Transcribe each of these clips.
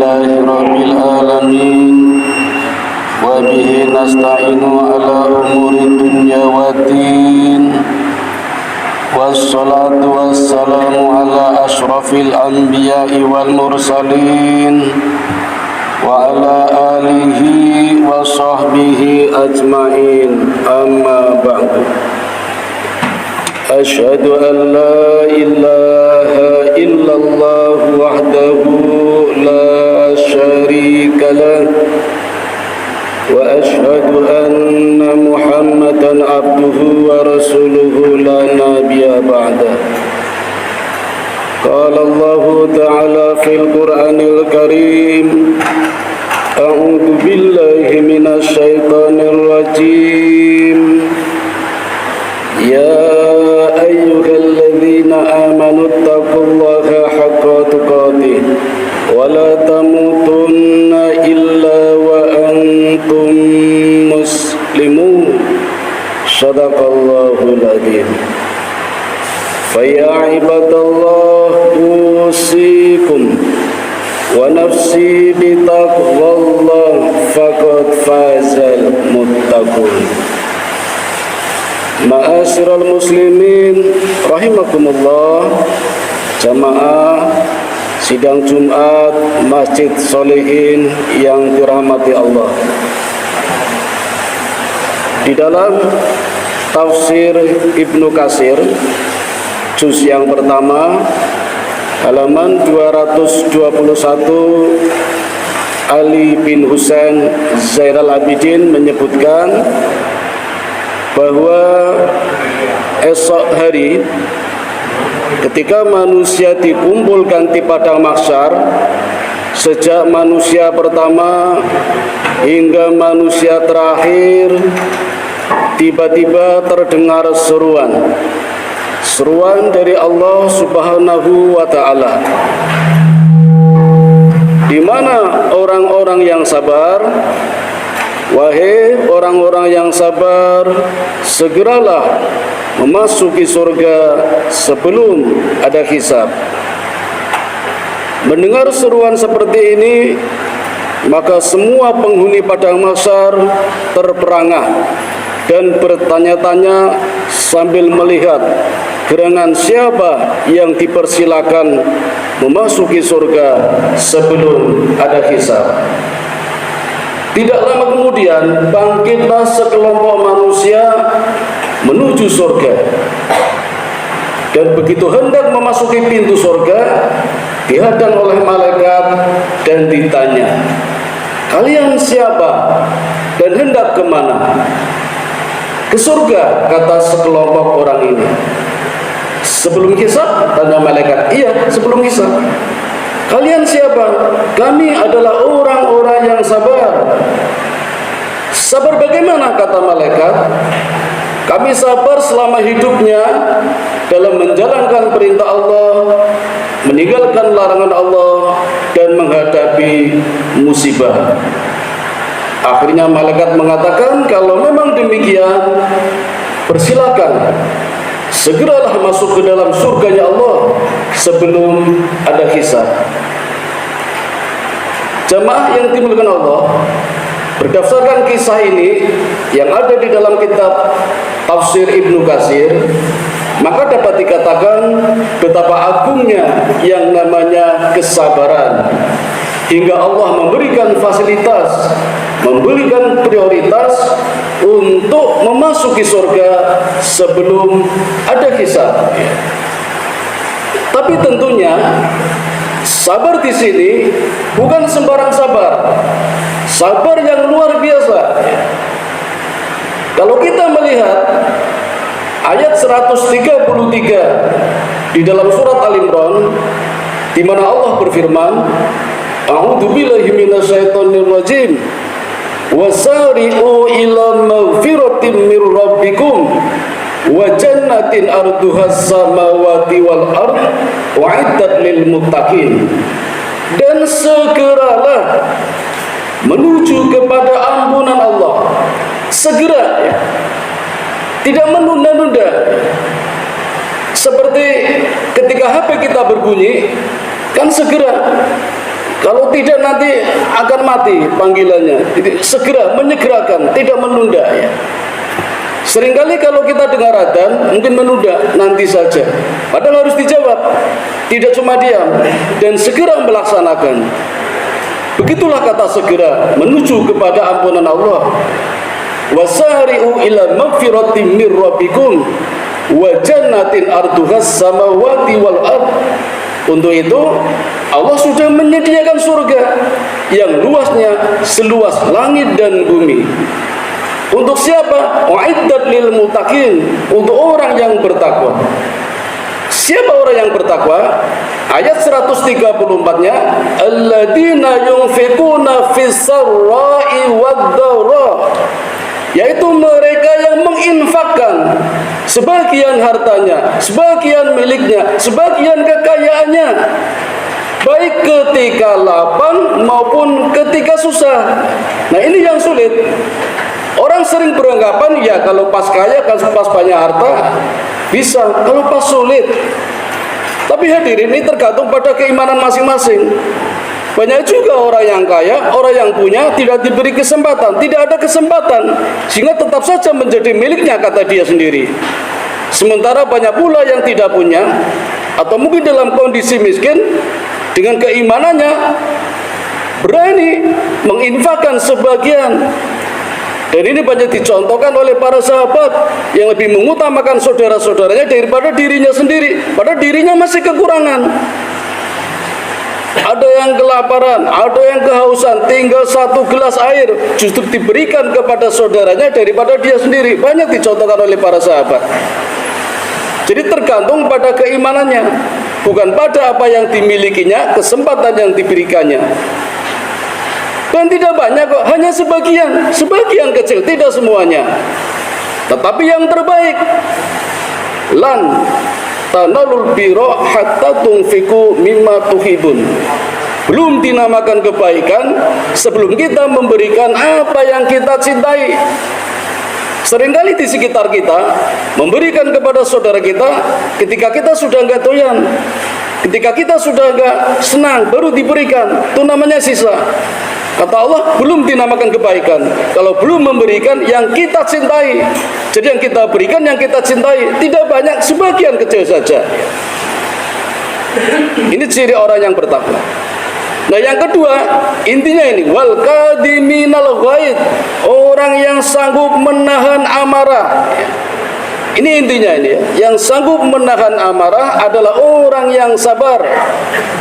لله رب العالمين وبه نستعين على أمور الدنيا والدين والصلاة والسلام على أشرف الأنبياء والمرسلين وعلى آله وصحبه أجمعين أما بعد أشهد أن لا إله إلا الله وحده لا شريك له وأشهد أن محمدا عبده ورسوله لا نبي بعده قال الله تعالى في القرآن الكريم أعوذ بالله من الشيطان الرجيم يا أيها الذين آمنوا اتقوا الله حق تقاته ولا تموتن إلا وأنتم مسلمون صدق الله العظيم فيا عباد الله أوصيكم ونفسي بتقوى الله فقد فاز المتقون. Ma'asyiral muslimin rahimakumullah, jamaah sidang Jumat Masjid Sholihin yang dirahmati Allah. Di dalam tafsir Ibnu Katsir juz yang pertama halaman 221, Ali bin Husain Zainal Abidin menyebutkan bahwa esok hari ketika manusia dikumpulkan di padang mahsyar, sejak manusia pertama hingga manusia terakhir, tiba-tiba terdengar seruan dari Allah Subhanahu wa ta'ala, di mana orang-orang yang sabar, wahai orang-orang yang sabar, segeralah memasuki surga sebelum ada hisab. Mendengar seruan seperti ini, maka semua penghuni padang mahsyar terperangah dan bertanya-tanya sambil melihat gerangan siapa yang dipersilakan memasuki surga sebelum ada hisab. Tidak lama kemudian bangkitlah sekelompok manusia menuju surga. Dan begitu hendak memasuki pintu surga, dihadang oleh malaikat dan ditanya, "Kalian siapa dan hendak kemana?" "Ke surga," kata sekelompok orang ini. "Sebelum hisab?" tanya malaikat. "Iya, sebelum hisab." "Kalian siapa?" "Kami adalah orang-orang yang sabar." "Sabar bagaimana?" kata malaikat. "Kami sabar selama hidupnya dalam menjalankan perintah Allah, meninggalkan larangan Allah, dan menghadapi musibah." Akhirnya malaikat mengatakan, "Kalau memang demikian, persilakan, segeralah masuk ke dalam surganya Allah sebelum ada hisab." Jamaah yang dimuliakan Allah, berdasarkan kisah ini yang ada di dalam kitab tafsir Ibnu Katsir, maka dapat dikatakan betapa agungnya yang namanya kesabaran, hingga Allah memberikan fasilitas, memberikan prioritas untuk memasuki surga sebelum ada hisab. Tapi tentunya sabar di sini bukan sembarang sabar, sabar yang luar biasa. Kalau kita melihat ayat 133 di dalam surat Al-Imran, di mana Allah berfirman, "A'udzubillahi minasyaitonir rajim. Wasari'u ila maghfiratin mir rabbikum wa jannatin arduhas samawati wal ard wa'iddat lil muttaqin." Dan segeralah menuju kepada ampunan Allah. Segera, ya. Tidak menunda-nunda. Seperti ketika HP kita berbunyi, kan segera. Kalau tidak nanti akan mati panggilannya. Jadi segera, menyegerakan, tidak menunda ya. Seringkali kalau kita dengar adzan mungkin menunda, nanti saja. Padahal harus dijawab. Tidak cuma diam dan segera melaksanakan. Begitulah kata segera, menuju kepada ampunan Allah. Wasari'u ila magfiratin mir rabbikum wa jannatin arduhas samawati wal ard. Untuk itu Allah sudah menyediakan surga yang luasnya seluas langit dan bumi. Untuk siapa? Uiddat lil muttaqin, untuk orang yang bertakwa. Siapa orang yang bertakwa? Ayat 134-nya, alladzina yunfiquna fis sarra'i wad-dharra, yaitu mereka yang menginfakkan sebagian hartanya, sebagian miliknya, sebagian kekayaannya, baik ketika lapang maupun ketika susah. Nah, ini yang sulit. Orang sering beranggapan ya kalau pas kaya, kalau pas banyak harta bisa, kalau pas sulit. Tapi hadirin, ini tergantung pada keimanan masing-masing. Banyak juga orang yang kaya, orang yang punya tidak diberi kesempatan, tidak ada kesempatan, sehingga tetap saja menjadi miliknya kata dia sendiri. Sementara banyak pula yang tidak punya, atau mungkin dalam kondisi miskin, dengan keimanannya berani menginfakkan sebagian. Dan ini banyak dicontohkan oleh para sahabat yang lebih mengutamakan saudara-saudaranya daripada dirinya sendiri, padahal dirinya masih kekurangan. Ada yang kelaparan, ada yang kehausan, tinggal satu gelas air justru diberikan kepada saudaranya daripada dia sendiri. Banyak dicontohkan oleh para sahabat. Jadi tergantung pada keimanannya, bukan pada apa yang dimilikinya, kesempatan yang diberikannya. Dan tidak banyak kok, hanya sebagian kecil, tidak semuanya. Tetapi yang terbaik, lan tanalul birra hatta tunfiqu mimma tuhibun. Belum dinamakan kebaikan sebelum kita memberikan apa yang kita cintai. Seringkali di sekitar kita memberikan kepada saudara kita ketika kita sudah enggak doyan, ketika kita sudah enggak senang, baru diberikan. Itu namanya sisa. Kata Allah, belum dinamakan kebaikan kalau belum memberikan yang kita cintai. Jadi yang kita berikan, yang kita cintai, tidak banyak, sebagian kecil saja. Ini ciri orang yang bertakwa. Nah, yang kedua, intinya ini, wal kadhiminal ghaid, orang yang sanggup menahan amarah. Ini intinya ini ya. Yang sanggup menahan amarah adalah orang yang sabar.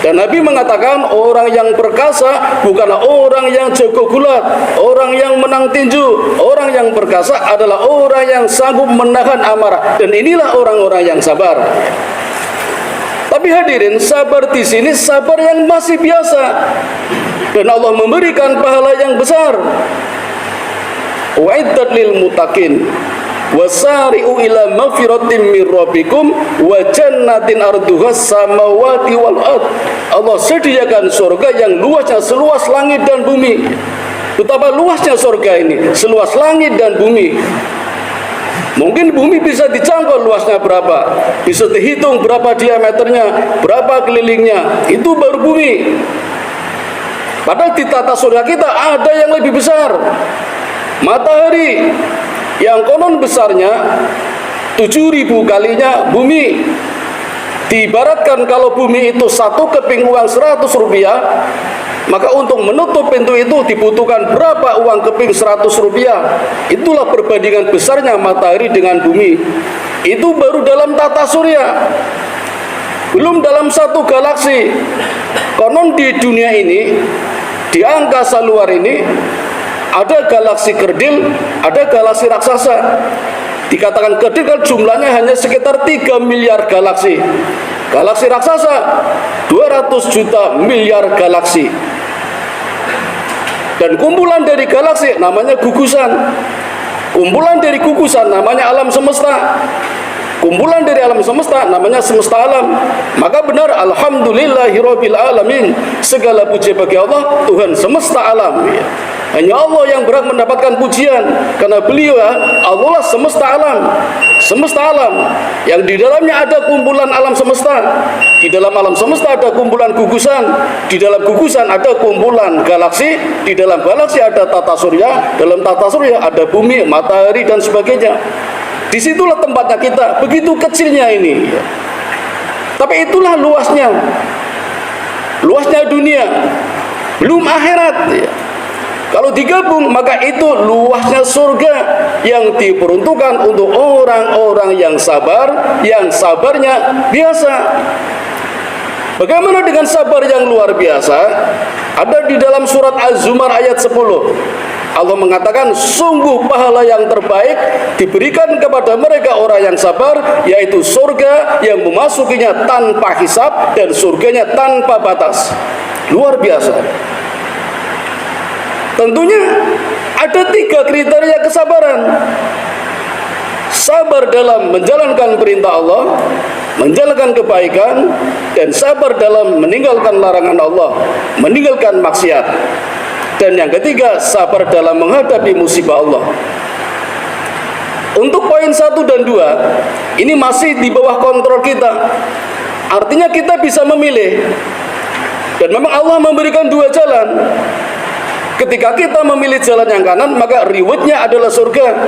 Dan Nabi mengatakan orang yang perkasa bukanlah orang yang jago gulat, orang yang menang tinju. Orang yang perkasa adalah orang yang sanggup menahan amarah. Dan inilah orang-orang yang sabar. Tapi hadirin, sabar di sini sabar yang masih biasa. Dan Allah memberikan pahala yang besar. Uiddat lil muttaqin. Wasari'u ila magfiratin mir rabbikum wa jannatin arduhas samawati wal ard. Allah sediakan surga yang luasnya seluas langit dan bumi. Betapa luasnya surga ini, seluas langit dan bumi. Mungkin bumi bisa dijangkau luasnya berapa, bisa dihitung berapa diameternya, berapa kelilingnya, itu baru bumi. Padahal di tata surya kita ada yang lebih besar, matahari, yang konon besarnya 7.000 kalinya bumi. Diibaratkan kalau bumi itu satu keping uang 100 rupiah, maka untuk menutup pintu itu dibutuhkan berapa uang keping 100 rupiah. Itulah perbandingan besarnya matahari dengan bumi. Itu baru dalam tata surya, belum dalam satu galaksi. Konon di dunia ini, di angkasa luar ini, ada galaksi kerdil, ada galaksi raksasa. Dikatakan kerdil kan jumlahnya hanya sekitar 3 miliar galaksi. Galaksi raksasa 200 juta miliar galaksi. Dan kumpulan dari galaksi namanya gugusan. Kumpulan dari gugusan namanya alam semesta. Kumpulan dari alam semesta namanya semesta alam. Maka benar, alhamdulillahirabbil alamin, segala puji bagi Allah, Tuhan semesta alam. Hanya Allah yang berhak mendapatkan pujian, karena beliau Allah semesta alam. Semesta alam yang di dalamnya ada kumpulan alam semesta. Di dalam alam semesta ada kumpulan gugusan, di dalam gugusan ada kumpulan galaksi, di dalam galaksi ada tata surya, dalam tata surya ada bumi, matahari dan sebagainya. Disitulah tempatnya kita, begitu kecilnya ini. Tapi itulah luasnya dunia, belum akhirat. Kalau digabung maka itu luasnya surga yang diperuntukkan untuk orang-orang yang sabar, yang sabarnya biasa. Bagaimana dengan sabar yang luar biasa? Ada di dalam surat Az-Zumar ayat 10. Allah mengatakan, sungguh pahala yang terbaik diberikan kepada mereka orang yang sabar, yaitu surga yang memasukinya tanpa hisab dan surganya tanpa batas. Luar biasa. Tentunya ada 3 kriteria kesabaran. Sabar dalam menjalankan perintah Allah, menjalankan kebaikan, dan sabar dalam meninggalkan larangan Allah, meninggalkan maksiat. Dan yang ketiga, sabar dalam menghadapi musibah Allah. Untuk poin 1 dan 2, ini masih di bawah kontrol kita. Artinya kita bisa memilih. Dan memang Allah memberikan 2 jalan. Ketika kita memilih jalan yang kanan, maka rewardnya adalah surga.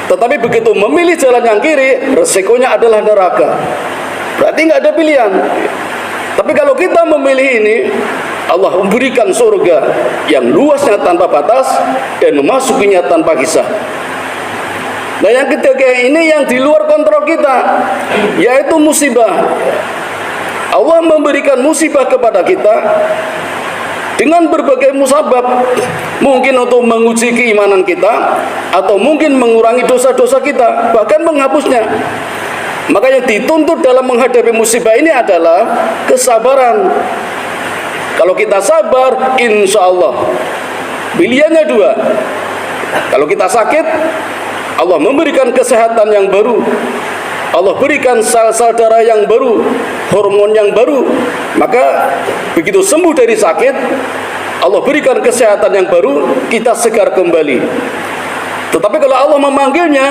Tetapi begitu memilih jalan yang kiri, resikonya adalah neraka. Berarti nggak ada pilihan. Tapi kalau kita memilih ini, Allah memberikan surga yang luasnya tanpa batas dan memasukinya tanpa kisah. Nah, yang ketiga ini yang di luar kontrol kita, yaitu musibah. Allah memberikan musibah kepada kita dengan berbagai musabab, mungkin untuk menguji keimanan kita, atau mungkin mengurangi dosa-dosa kita, bahkan menghapusnya. Maka yang dituntut dalam menghadapi musibah ini adalah kesabaran. Kalau kita sabar, insya Allah pilihannya 2. Kalau kita sakit, Allah memberikan kesehatan yang baru, Allah berikan sel-sel darah yang baru, hormon yang baru. Maka begitu sembuh dari sakit, Allah berikan kesehatan yang baru, kita segar kembali. Tetapi kalau Allah memanggilnya,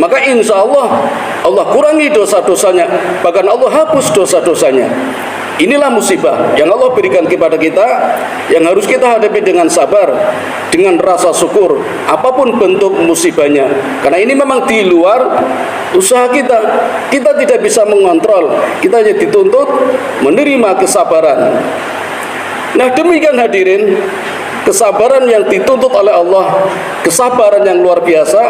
maka insya Allah Allah kurangi dosa-dosanya, bahkan Allah hapus dosa-dosanya. Inilah musibah yang Allah berikan kepada kita, yang harus kita hadapi dengan sabar, dengan rasa syukur, apapun bentuk musibahnya. Karena ini memang di luar usaha kita. Kita tidak bisa mengontrol, kita hanya dituntut menerima kesabaran. Nah, demikian hadirin, kesabaran yang dituntut oleh Allah, kesabaran yang luar biasa,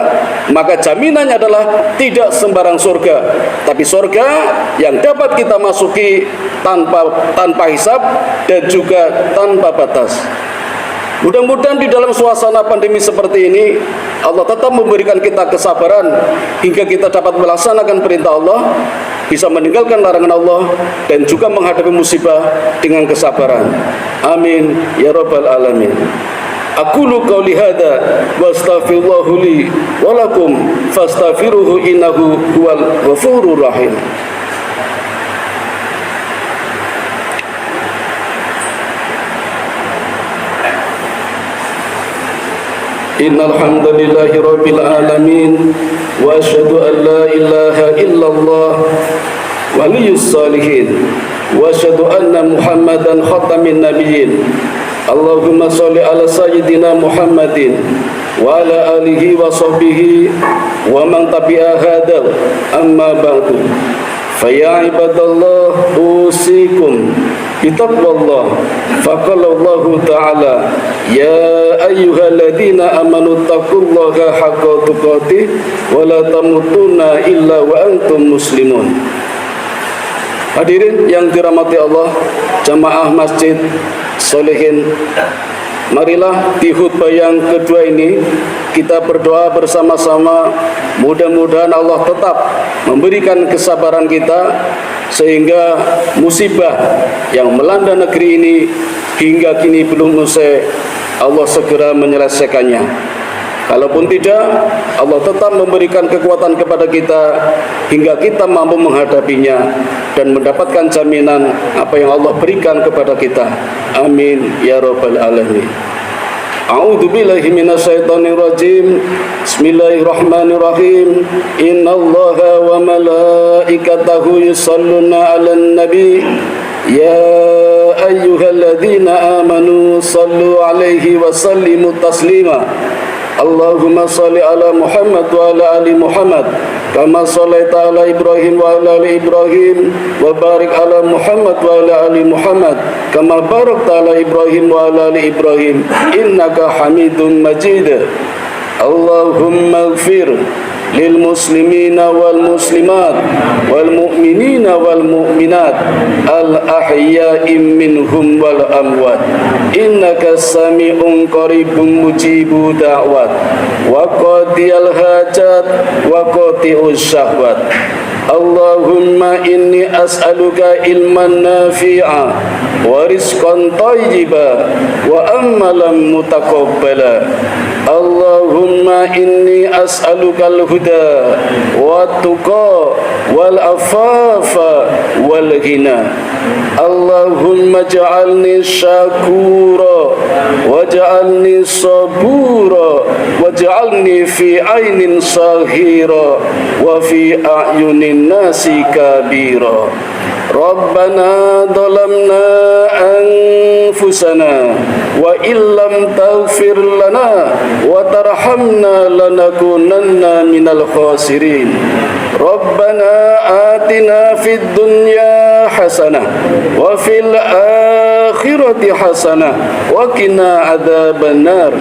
maka jaminannya adalah tidak sembarang surga, tapi surga yang dapat kita masuki tanpa hisab dan juga tanpa batas. Mudah-mudahan di dalam suasana pandemi seperti ini, Allah tetap memberikan kita kesabaran hingga kita dapat melaksanakan perintah Allah, bisa meninggalkan larangan Allah, dan juga menghadapi musibah dengan kesabaran. Amin ya rabbal alamin. Aqulu qawli hadza wa astaghfirullahu li wa lakum fastaghfiruhu innahu huwal ghafurur rahim. Innal hamdalillahi rabbil alamin wa asyhadu an la ilaha illallah waliyyus salihin wa asyhadu anna muhammadan khatamin nabiyyin. Allahumma sholli ala sayyidina Muhammadin wa ala alihi wa sahbihi wa man tabi'a hadha, amma ba'du. Faya ibadallah usikum bitaqwallah. Faqala Allah ta'ala, ya ayyuhalladzina amanu taqullaha haqqa tuqatih wa la tamutunna illa wa antum muslimun. Hadirin yang dirahmati Allah, jamaah Masjid Sholihin, marilah di khutbah yang kedua ini kita berdoa bersama-sama, mudah-mudahan Allah tetap memberikan kesabaran kita sehingga musibah yang melanda negeri ini hingga kini belum usai, Allah segera menyelesaikannya. Kalaupun tidak, Allah tetap memberikan kekuatan kepada kita hingga kita mampu menghadapinya dan mendapatkan jaminan apa yang Allah berikan kepada kita. Amin ya rabbal alamin. A'udzu billahi minasyaitonir rajim. Bismillahirrahmanirrahim. Innallaha wa malaikatahu yusholluna 'alan nabi. Ya ayyuhalladzina amanu shallu 'alaihi wa sallimu taslima. Allahumma shalli ala Muhammad wa ala ali Muhammad kama shallaita ala Ibrahim wa ala ali Ibrahim wa barik ala Muhammad wa ala ali Muhammad kama barakta ala Ibrahim wa ala ali Ibrahim innaka Hamidum Majid. Allahumma ighfir lil muslimina wal muslimat wal mu'minina wal mu'minat al ahya'i minhum wal amwat innaka sami'un qaribun mujibu da'wat wa qadiyal hajat wa qati'us syahwat. Allahumma inni as'aluka ilman nafi'a wa rizqan thayyiba wa amalan mutaqabbala. Allahumma inni as'aluka al-huda wa tuqa wal afafa wal ghina. Allahumma ja'alni syakura waj'alni sabura waj'alni fi ainin saghira wa fi a'yunin nasi kabira. Rabbana dhalamna anfusana wa illam taghfir lana wa tarhamna lanakunanna minal khasirin. Rabbana atina fid dunya hasanah wa fil akhirati hasanah wa qina adzabannar.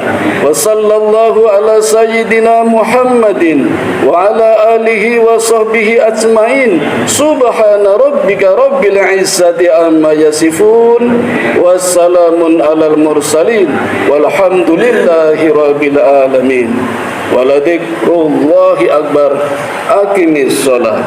Wa sallallahu ala sayyidina Muhammadin wa ala alihi wa sahbihi ajmain. Subhana rabbika rabbil izzati amma yasifun wassalamun alal mursalin walhamdulillahi rabbil alamin. Waladikrullahi akbar. Aqimis shalah.